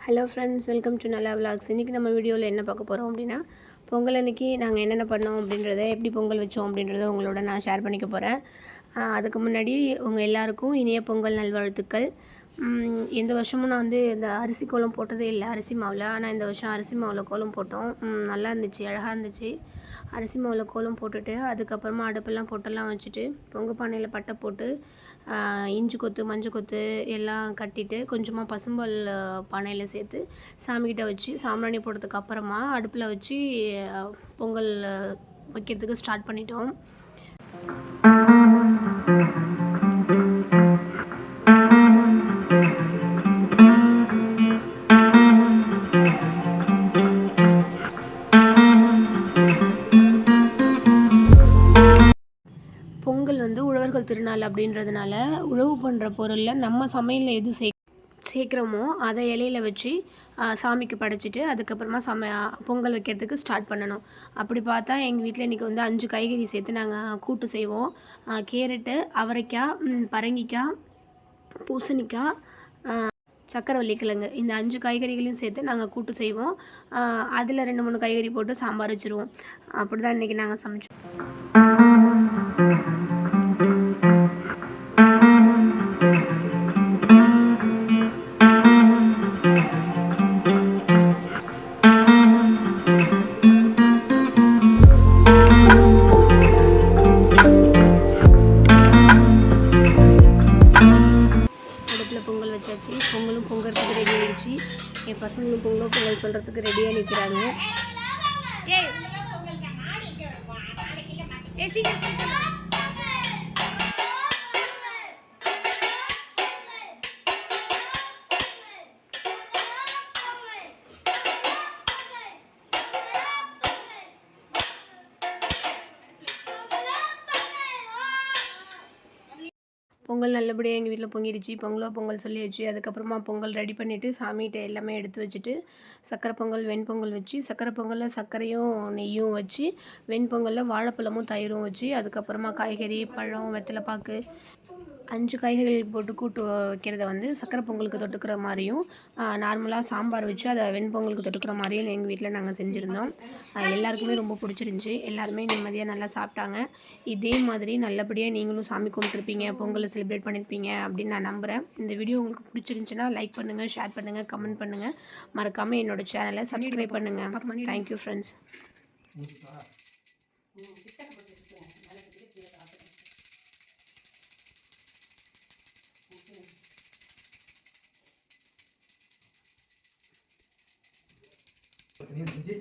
Hello friends, welcome to நல்லா vlogs. இன்றைக்கி நம்ம வீடியோவில் என்ன பார்க்க போகிறோம் அப்படின்னா, பொங்கல் அன்றைக்கி நாங்கள் என்னென்ன பண்ணோம் அப்படின்றத, எப்படி பொங்கல் வச்சோம் அப்படின்றத உங்களோட நான் ஷேர் பண்ணிக்க போகிறேன். அதுக்கு முன்னாடி உங்கள் எல்லாருக்கும் இனிய பொங்கல் நல்வாழ்த்துக்கள். இந்த வருஷமும் நான் இந்த அரிசி கோலம் போட்டதே இல்லை அரிசி மாவில். ஆனால் இந்த வருஷம் அரிசி மாவில் கோலம் போட்டோம். நல்லா இருந்துச்சு, அழகாக இருந்துச்சு. அரிசி மாவில் கோலம் போட்டுட்டு அதுக்கப்புறமா அடுப்பெல்லாம் போட்டெல்லாம் வச்சுட்டு பொங்கல் பானையில் பட்டை போட்டு இஞ்சி கொத்து மஞ்சள் கொத்து எல்லாம் கட்டிட்டு கொஞ்சமாக பசும்பால் பானையில் சேர்த்து சாமிக்கிட்ட வச்சு சாம்பிராணி போட்டதுக்கு அப்புறமா அடுப்பில் வச்சு பொங்கல் வைக்கிறதுக்கு ஸ்டார்ட் பண்ணிட்டோம். பொங்கல் உழவர்கள் திருநாள் அப்படின்றதுனால உழவு பண்ணுற பொருளில் நம்ம சமையலில் எது சேர்க்குறோமோ அதை இலையில் வச்சு சாமிக்கு படைச்சிட்டு அதுக்கப்புறமா பொங்கல் வைக்கிறதுக்கு ஸ்டார்ட் பண்ணணும். அப்படி பார்த்தா எங்கள் வீட்டில் இன்றைக்கி 5 காய்கறி சேர்த்து நாங்கள் கூட்டு செய்வோம். கேரட்டு, அவரைக்காய், பரங்கிக்காய், பூசணிக்காய், சக்கரவள்ளி கிழங்கு, இந்த 5 காய்கறிகளையும் சேர்த்து நாங்கள் கூட்டு செய்வோம். அதில் 2-3 காய்கறி போட்டு சாம்பார் வச்சுருவோம். அப்படி தான் இன்றைக்கி நாங்கள் சமைச்சோம். பொங்கல் வச்சாச்சு. பொங்கலும் பொங்கறதுக்கு ரெடி ஆகிடுச்சு. என் பசங்களும் பொங்கல் சொல்கிறதுக்கு ரெடியாக நிற்கிறாங்க. பொங்கல் நல்லபடியாக எங்கள் வீட்டில் பொங்கிடுச்சு. பொங்கல் சொல்லியாச்சு. அதுக்கப்புறமா பொங்கல் ரெடி பண்ணிவிட்டு சாமிகிட்ட எல்லாமே எடுத்து வச்சுட்டு சக்கரை பொங்கல், வெண்பொங்கல் வச்சு, சக்கரை பொங்கலில் சர்க்கரையும் நெய்யும் வச்சு, வெண்பொங்கலில் வாழைப்பழமும் தயிரும் வச்சு, அதுக்கப்புறமா காய்கறி, பழம், வெத்தலைப்பாக்கு 5 காய்கறிகள் போட்டு கூட்டு வைக்கிறத சக்கரை பொங்கலுக்கு தொட்டுக்கிற மாதிரியும், நார்மலாக சாம்பார் வச்சு அதை வெண்பொங்கலுக்கு தொட்டுக்கிற மாதிரியும் எங்கள் வீட்டில் நாங்கள் செஞ்சுருந்தோம். எல்லாருக்குமே ரொம்ப பிடிச்சிருந்துச்சி. எல்லாருமே நிம்மதியாக நல்லா சாப்பிட்டாங்க. இதே மாதிரி நல்லபடியாக நீங்களும் சாமி கும்பிட்டுருப்பீங்க, பொங்கலை செலிப்ரேட் பண்ணியிருப்பீங்க அப்படின்னு நான் நம்புகிறேன். இந்த வீடியோ உங்களுக்கு பிடிச்சிருந்துச்சின்னா லைக் பண்ணுங்கள், ஷேர் பண்ணுங்கள், கமெண்ட் பண்ணுங்கள். மறக்காமல் என்னோடய சேனலை சப்ஸ்கிரைப் பண்ணுங்கள். Thank you friends. பிரச்சனையும் செஞ்சு